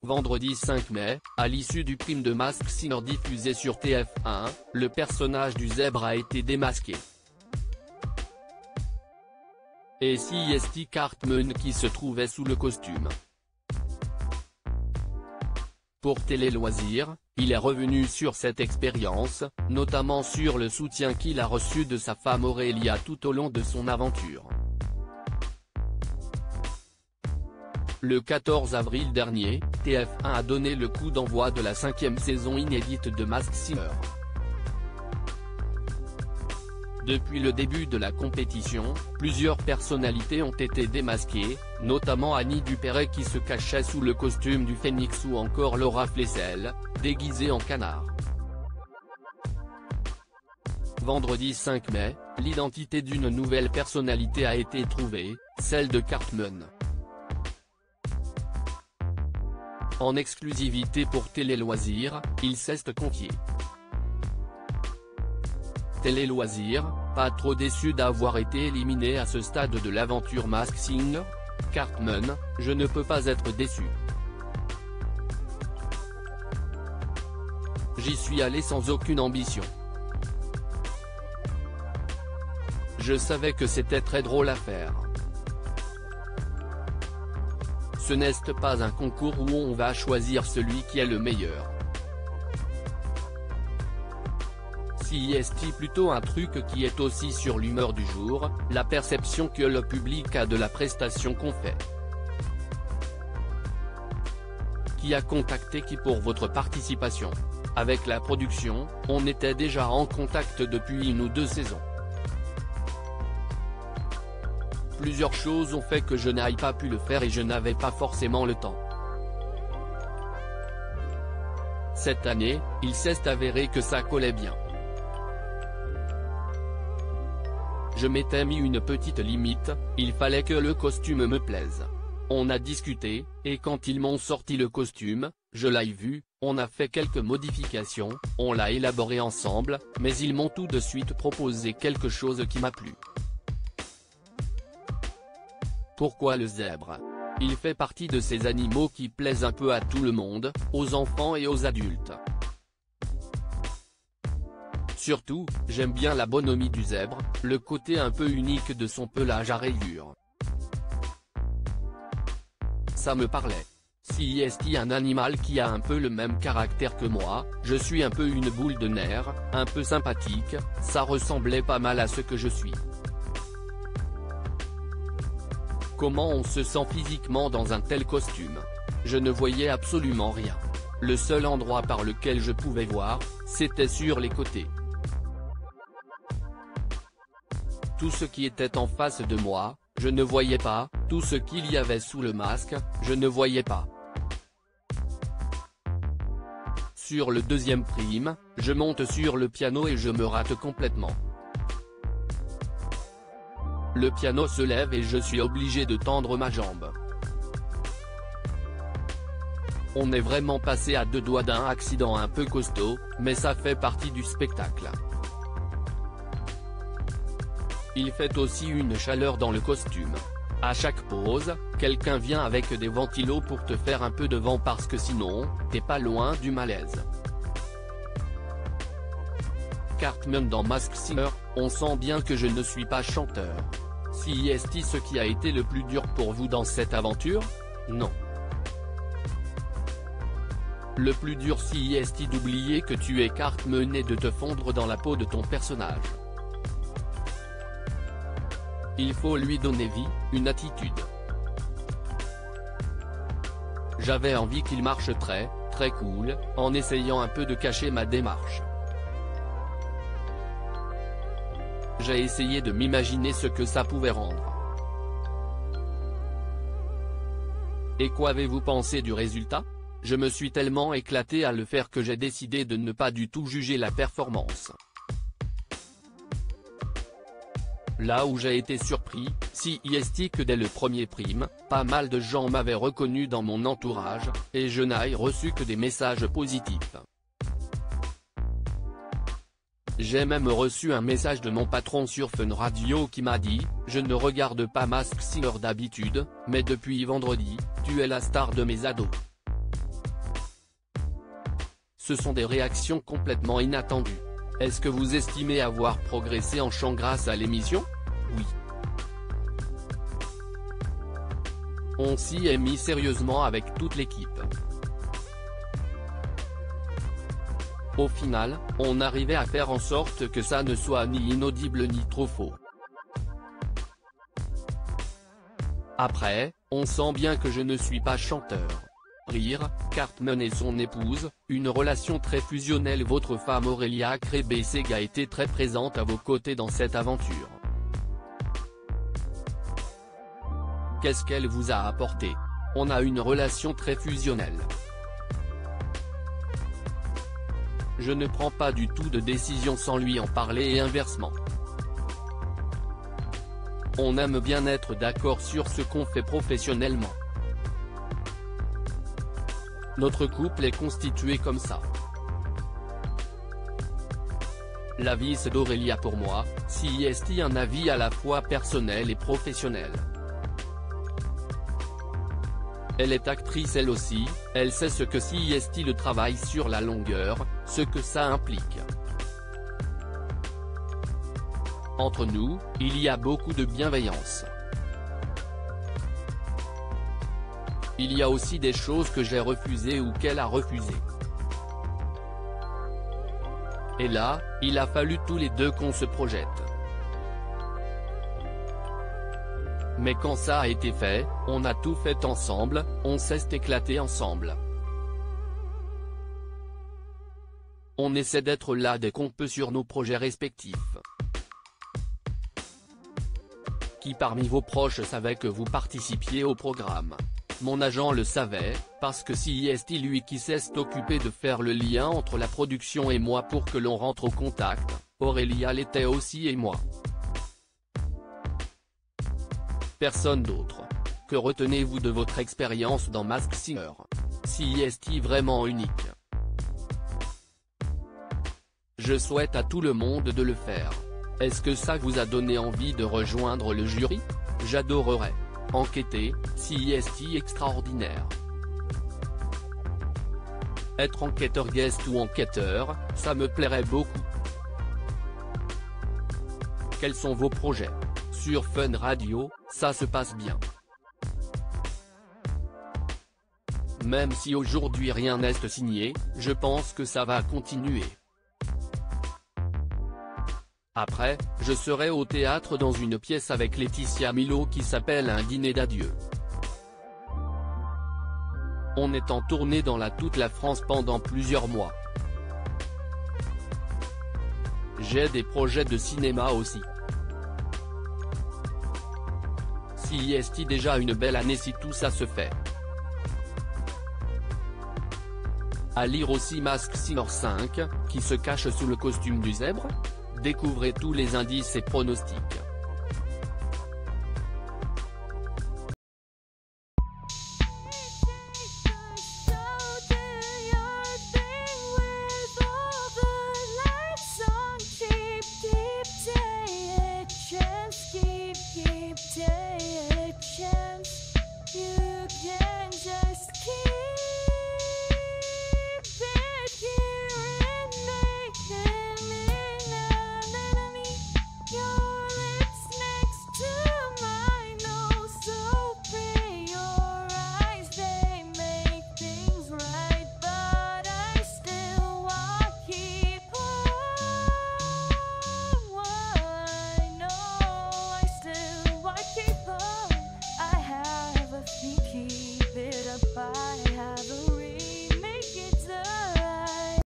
Vendredi 5 mai, à l'issue du prime de Masked Singer diffusé sur TF1, le personnage du zèbre a été démasqué. Et c'est Cartman qui se trouvait sous le costume. Pour Télé Loisirs, il est revenu sur cette expérience, notamment sur le soutien qu'il a reçu de sa femme Aurélia tout au long de son aventure. Le 14 avril dernier, TF1 a donné le coup d'envoi de la 5e saison inédite de Masked Singer. Depuis le début de la compétition, plusieurs personnalités ont été démasquées, notamment Annie Dupéret qui se cachait sous le costume du Phénix ou encore Laura Flessel, déguisée en canard. Vendredi 5 mai, l'identité d'une nouvelle personnalité a été trouvée, celle de Cartman. En exclusivité pour Télé Loisirs, il s'est confié. Télé Loisirs, pas trop déçu d'avoir été éliminé à ce stade de l'aventure Masked Singer. Cartman, je ne peux pas être déçu. J'y suis allé sans aucune ambition. Je savais que c'était très drôle à faire. Ce n'est pas un concours où on va choisir celui qui est le meilleur. C'est plutôt un truc qui est aussi sur l'humeur du jour, la perception que le public a de la prestation qu'on fait. Qui a contacté qui pour votre participation? Avec la production, on était déjà en contact depuis 1 ou 2 saisons. Plusieurs choses ont fait que je n'aille pas pu le faire et je n'avais pas forcément le temps. Cette année, il s'est avéré que ça collait bien. Je m'étais mis une petite limite, il fallait que le costume me plaise. On a discuté, et quand ils m'ont sorti le costume, je l'ai vu, on a fait quelques modifications, on l'a élaboré ensemble, mais ils m'ont tout de suite proposé quelque chose qui m'a plu. Pourquoi le zèbre? Il fait partie de ces animaux qui plaisent un peu à tout le monde, aux enfants et aux adultes. Surtout, j'aime bien la bonhomie du zèbre, le côté un peu unique de son pelage à rayures. Ça me parlait. C'est un animal qui a un peu le même caractère que moi, je suis un peu une boule de nerfs, un peu sympathique, ça ressemblait pas mal à ce que je suis. Comment on se sent physiquement dans un tel costume? Je ne voyais absolument rien. Le seul endroit par lequel je pouvais voir, c'était sur les côtés. Tout ce qui était en face de moi, je ne voyais pas, tout ce qu'il y avait sous le masque, je ne voyais pas. Sur le deuxième prime, je monte sur le piano et je me rate complètement. Le piano se lève et je suis obligé de tendre ma jambe. On est vraiment passé à 2 doigts d'un accident un peu costaud, mais ça fait partie du spectacle. Il fait aussi une chaleur dans le costume. À chaque pause, quelqu'un vient avec des ventilos pour te faire un peu de vent parce que sinon, t'es pas loin du malaise. Cartman dans Masked Singer, on sent bien que je ne suis pas chanteur. C'est ce qui a été le plus dur pour vous dans cette aventure? Non. Le plus dur c'est d'oublier que tu es Cartman et de te fondre dans la peau de ton personnage. Il faut lui donner vie, une attitude. J'avais envie qu'il marche très cool, en essayant un peu de cacher ma démarche. J'ai essayé de m'imaginer ce que ça pouvait rendre. Et qu'avez-vous pensé du résultat? Je me suis tellement éclaté à le faire que j'ai décidé de ne pas du tout juger la performance. Là où j'ai été surpris, c'est que dès le premier prime, pas mal de gens m'avaient reconnu dans mon entourage, et je n'ai reçu que des messages positifs. J'ai même reçu un message de mon patron sur Fun Radio qui m'a dit « Je ne regarde pas Masked Singer d'habitude, mais depuis vendredi, tu es la star de mes ados. Ce sont des réactions complètement inattendues. Est-ce que vous estimez avoir progressé en chant grâce à l'émission? Oui. On s'y est mis sérieusement avec toute l'équipe. Au final, on arrivait à faire en sorte que ça ne soit ni inaudible ni trop faux. Après, on sent bien que je ne suis pas chanteur. Rire, Cartman et son épouse, une relation très fusionnelle. Votre femme Aurélia Krebeseg a été très présente à vos côtés dans cette aventure. Qu'est-ce qu'elle vous a apporté? On a une relation très fusionnelle. Je ne prends pas du tout de décision sans lui en parler et inversement. On aime bien être d'accord sur ce qu'on fait professionnellement. Notre couple est constitué comme ça. L'avis c'est d'Aurélia pour moi, CIST un avis à la fois personnel et professionnel. Elle est actrice elle aussi, elle sait ce que CIST le travail sur la longueur, ce que ça implique. Entre nous, il y a beaucoup de bienveillance. Il y a aussi des choses que j'ai refusées ou qu'elle a refusées. Et là, il a fallu tous les deux qu'on se projette. Mais quand ça a été fait, on a tout fait ensemble, on s'est éclaté ensemble. On essaie d'être là dès qu'on peut sur nos projets respectifs. Qui parmi vos proches savait que vous participiez au programme? Mon agent le savait, parce que CIST lui qui s'est occupé de faire le lien entre la production et moi pour que l'on rentre au contact, Aurélia l'était aussi et moi. Personne d'autre. Que retenez-vous de votre expérience dans Masked Singer? CIST vraiment unique. Je souhaite à tout le monde de le faire. Est-ce que ça vous a donné envie de rejoindre le jury? J'adorerais. Enquêter, CIST extraordinaire. Être enquêteur guest ou enquêteur, ça me plairait beaucoup. Quels sont vos projets? Sur Fun Radio, ça se passe bien. Même si aujourd'hui rien n'est signé, je pense que ça va continuer. Après, je serai au théâtre dans une pièce avec Laetitia Milo qui s'appelle Un dîner d'adieu. On est en tournée dans toute la France pendant plusieurs mois. J'ai des projets de cinéma aussi. CIST déjà une belle année si tout ça se fait. À lire aussi Masked Singer 5, qui se cache sous le costume du zèbre? Découvrez tous les indices et pronostics.